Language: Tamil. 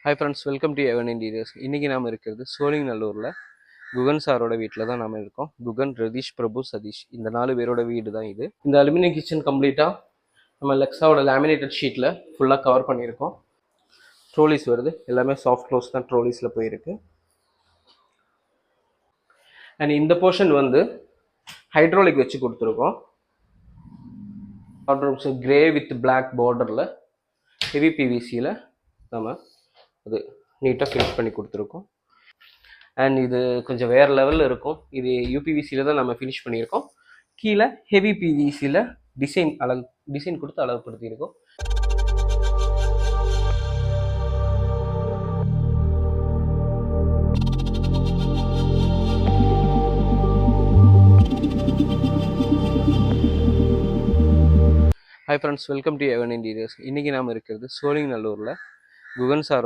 ஹாய் ஃப்ரெண்ட்ஸ், வெல்கம் டு எவன் இன்டீரியர்ஸ். இன்றைக்கி நாம் இருக்கிறது சோழிங்கநல்லூரில் குகன் சாரோட வீட்டில் தான் நாம் இருக்கோம். குகன், ரதீஷ், பிரபு, சதீஷ், இந்த 4 பேரோட வீடு தான் இது. இந்த அலுமினியம் கிச்சன் கம்ப்ளீட்டாக நம்ம லெக்ஸாவோட லேமினேட்டட் ஷீட்டில் ஃபுல்லாக கவர் பண்ணியிருக்கோம். ட்ரோலிஸ் வருது, எல்லாமே சாஃப்ட் க்ளோஸ் தான் ட்ரோலிஸில் போயிருக்கு. அண்ட் இந்த போர்ஷன் வந்து ஹைட்ராலிக் வச்சு கொடுத்துருக்கோம். கிரே வித் பிளாக் பார்டரில் ஹெவி பிவிசியில் நம்ம அது நீட்டாக ஃபினிஷ் பண்ணி கொடுத்துருக்கோம். அண்ட் இது கொஞ்சம் வேறு லெவலில் இருக்கும். இது யூபிவிசியில் தான் நம்ம ஃபினிஷ் பண்ணியிருக்கோம். கீழே ஹெவி பிவிசியில் டிசைன் கொடுத்து அளவுப்படுத்தியிருக்கோம். ஹாய் ஃப்ரெண்ட்ஸ், வெல்கம் டு எவன் இன்டீரியர்ஸ். இன்றைக்கி நாம் இருக்கிறது சோழிங்கநல்லூரில் குகன் சாரோட